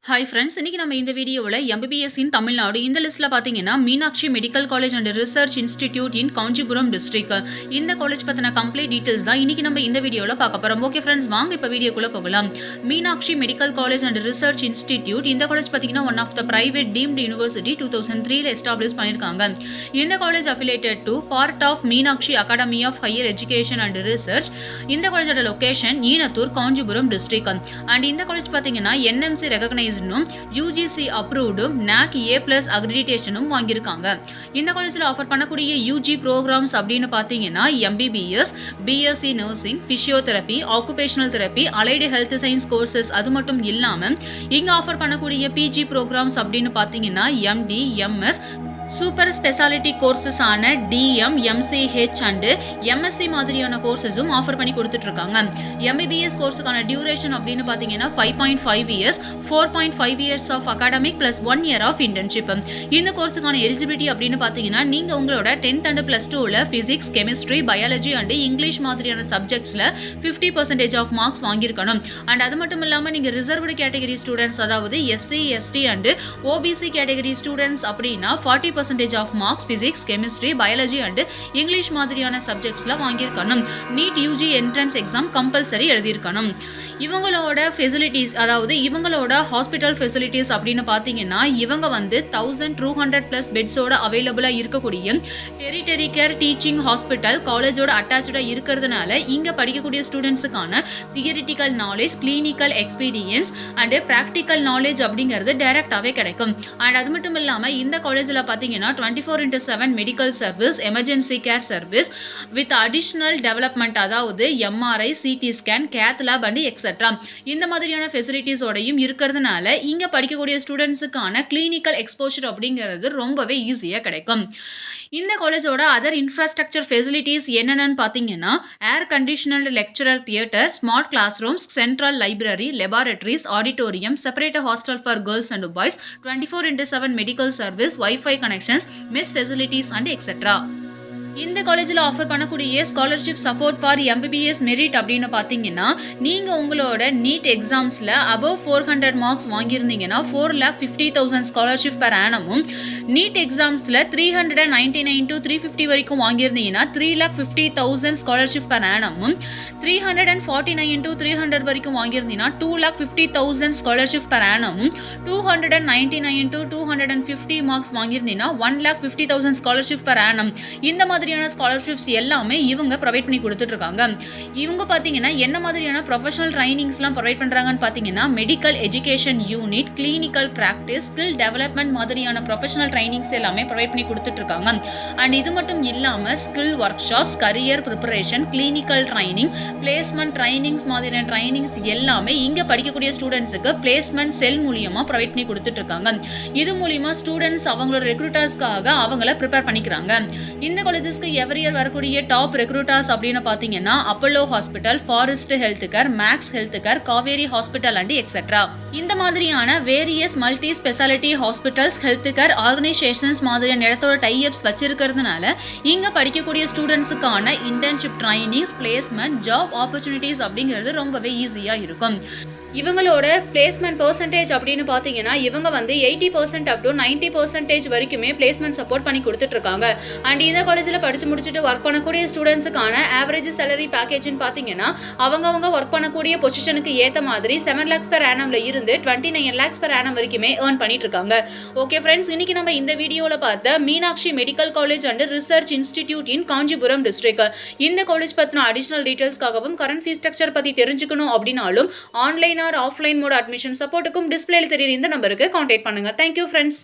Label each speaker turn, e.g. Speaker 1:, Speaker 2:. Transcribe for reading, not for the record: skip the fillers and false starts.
Speaker 1: Hi friends, இன்னைக்கு நம்ம இந்த வீடியோவில் எம்பிபிஎஸ் இன் தமிழ்நாடு இந்த லிஸ்ட்டில் பார்த்தீங்கன்னா Meenakshi medical college and research institute in Kanchipuram district இந்த காலேஜ் பற்றின கம்ப்ளீட் டீட்டெயில்ஸ் தான் இன்னைக்கு நம்ம இந்த வீடியோவில் பார்க்க போகிறோம். ஓகே ஃப்ரெண்ட்ஸ், வாங்க இப்போ வீடியோக்குள்ளே போகலாம். Meenakshi medical college and research institute இந்த காலேஜ் பார்த்தீங்கன்னா one of the private deemed university 2003 establish பண்ணியிருக்காங்க. இந்த college affiliated to part of Meenakshi academy of higher education and research. இந்த காலேஜோட location Enathur, Kanchipuram district. And இந்த காலேஜ் பார்த்தீங்கன்னா NMC recognise UGC approved NAC A+ accreditation வாங்கியிருக்காங்க. இந்த காலேஜில் ஆஃபர் பண்ணக்கூடிய UG ப்ரோக்ராம்ஸ் அப்படின்னு பார்த்தீங்கன்னா MBBS, BSc nursing, physiotherapy, occupational therapy, allied health science courses. அது மட்டும் இல்லாமல் இங்கே ஆஃபர் பண்ணக்கூடிய PG ப்ரோக்ராம்ஸ் அப்படின்னு பார்த்தீங்கன்னா MD, MS, super speciality courses ஆன DM, MCH அண்டு MSc மாதிரியான கோர்சஸும் ஆஃபர் பண்ணி கொடுத்துட்டு இருக்காங்க. MBBS கோர்ஸுக்கான டியூரேஷன் அப்படின்னு பார்த்தீங்கன்னா 5.5 years, 4.5 years of academic plus 1 year of internship. இந்த கோர்ஸுக்கான எலிஜிபிலிட்டி அப்படின்னு பார்த்தீங்கன்னா நீங்கள் உங்களோட 10th அண்ட் +2ல் physics, chemistry, biology and English மாதிரியான சப்ஜெக்ட்ஸில் 50% ஆஃப் மார்க்ஸ் வாங்கியிருக்கணும். அண்ட் அது மட்டும் இல்லாமல் நீங்கள் ரிசர்வ்டு கேட்டகரி ஸ்டூடெண்ட்ஸ், அதாவது SC, ST and OBC category students அப்படின்னா 40% of marks physics, chemistry, biology and English மாதிரியான சப்ஜெக்ட்ஸ்ல வாங்கியிருக்கணும். NEET UG entrance exam compulsory எழுதியிருக்கணும். இவங்களோட ஃபெசிலிட்டிஸ், அதாவது இவங்களோட ஹாஸ்பிட்டல் ஃபெசிலிட்டிஸ் அப்படின்னு பார்த்தீங்கன்னா இவங்க 1200+ பெட்ஸோட அவைலபிளாக இருக்கக்கூடிய டெரிட்டரி கேர் டீச்சிங் ஹாஸ்பிட்டல் காலேஜோட அட்டாச்சாக இருக்கிறதுனால இங்கே படிக்கக்கூடிய ஸ்டூடெண்ட்ஸுக்கான theoretical knowledge, clinical experience and practical knowledge அப்படிங்கிறது டைரக்டாகவே கிடைக்கும். அண்ட் அது மட்டும் இல்லாமல் இந்த காலேஜில் பார்த்தீங்கன்னா 24/7 medical service, emergency care service with additional development, அதாவது MRI, CT scan, cath lab and etcetera இந்த மாதிரியான ஃபெசிலிட்டிஸோடையும் இருக்கிறதுனால இங்கே படிக்கக்கூடிய ஸ்டூடெண்ட்ஸுக்கான கிளினிக்கல் எக்ஸ்போஷர் அப்படிங்கிறது ரொம்பவே ஈஸியாக கிடைக்கும். இந்த காலேஜோட அதர் இன்ஃப்ராஸ்ட்ரக்சர் ஃபெசிலிட்டிஸ் என்னென்னு பார்த்தீங்கன்னா air conditioned lecturer theatre, smart class rooms, central library, laboratories, auditorium, separate hostel for girls and boys, 24/7 medical service, wifi connections, mess facilities and etcetera. இந்த காலேஜில் ஆஃபர் பண்ணக்கூடிய scholarship support for MBBS merit அப்படின்னு பார்த்தீங்கன்னா நீங்கள் உங்களோட NEET எக்ஸாம்ஸில் above 400 marks வாங்கியிருந்தீங்கன்னா 4,50,000 scholarship per ஆனமும், நீட் எக்ஸாம்ஸில் 399 to 350 வரைக்கும் வாங்கியிருந்தீங்கன்னா 3,50,000 ஸ்காலர்ஷிப் பெர் ஆனமும், 349 to 300 வரைக்கும் வாங்கியிருந்தீங்கன்னா 2,50,000 ஸ்காலர்ஷிப் பெர் ஆனமும், 299 to 250 மார்க்ஸ் வாங்கியிருந்தீங்கன்னா 1,50,000 ஸ்காலர்ஷிப் பெர் ஆனம். இந்த மாதிரியான ஸ்காலர்ஷிப்ஸ் எல்லாமே இவங்க ப்ரொவைட் பண்ணி கொடுத்துட்டு இருக்காங்க. இவங்க பார்த்தீங்கன்னா என்ன மாதிரியான ப்ரொஃபஷனல் ட்ரைனிங்ஸ்லாம் ப்ரொவைட் பண்ணுறாங்கன்னு பார்த்தீங்கன்னா medical education unit, clinical practice, skill development மாதிரியான ப்ரொஃபஷனல் ட்ரைனிங்ஸ் எல்லாமே ப்ரொவைட் பண்ணி கொடுத்துட்டு இருக்காங்க. அண்ட் இது மட்டும் இல்லாமல் skill work shops, career preparation, clinical training, placement trainings மாதிரியான ட்ரைனிங்ஸ் எல்லாமே இங்கே படிக்கக்கூடிய ஸ்டூடெண்ட்ஸுக்கு பிளேஸ்மெண்ட் செல் மூலியமாக ப்ரொவைட் பண்ணி கொடுத்துட்டு இருக்காங்க. இது மூலியமா ஸ்டூடெண்ட்ஸ் அவங்களோட ரெக்ரூட்டர்ஸ்க்காக அவங்கள ப்ரிப்பேர் பண்ணிக்கிறாங்க. இந்த காலேஜஸ்க்கு எவ்ரி இயர் வரக்கூடிய டாப் ரெக்ரூட்டர்ஸ் அப்படின்னு பார்த்தீங்கன்னா Apollo hospital, Fortis health care, Max health care, Kauvery hospital and etcetera. இந்த மாதிரியான various multi speciality hospitals, health care organisations மாதிரியான இடத்தோட டைஅப்ஸ் வச்சிருக்கிறதுனால இங்கே படிக்கக்கூடிய ஸ்டூடெண்ட்ஸுக்கான internship trainings, placement, job opportunities அப்படிங்கிறது ரொம்பவே ஈஸியாக இருக்கும். இவங்களோட பிளேஸ்மெண்ட் பெர்சன்டேஜ் அப்படின்னு பார்த்தீங்கன்னா இவங்க 80% அப் டு 90% வரைக்குமே பிளேஸ்மெண்ட் சப்போர்ட் பண்ணி கொடுத்துட்டு இருக்காங்க. அண்ட் இந்த காலேஜில் படித்து முடிச்சுட்டு ஒர்க் பண்ணக்கூடிய ஸ்டூடெண்ட்ஸுக்கான ஆவரேஜ் சேலரி பேக்கேஜ்னு பார்த்தீங்கன்னா அவங்க ஒர்க் பண்ணக்கூடிய பொசிஷனுக்கு ஏற்ற மாதிரி 7 lakhs per annumல இருந்து 29 lakhs per annum வரைக்குமே ஏர்ன் பண்ணிட்டு இருக்காங்க. ஓகே ஃப்ரெண்ட்ஸ், இன்னைக்கு நம்ம இந்த வீடியோவில் பார்த்த Meenakshi medical college and research institute in Kanchipuram district இந்த காலேஜ் பற்றின அடிஷனல் டீட்டெயில்ஸ்க்காகவும் கரண்ட் ஃபீஸ் ஸ்ட்ரக்சர் பற்றி தெரிஞ்சுக்கணும் அப்படின்னாலும் ஆன்லைன் ஆஃப்லைன் மோட் அட்மிஷன் சப்போர்ட்டுக்கும் டிஸ்பிளேல தெரியுற இந்த நம்பருக்கு கான்டாக்ட் பண்ணுங்க. Thank you friends.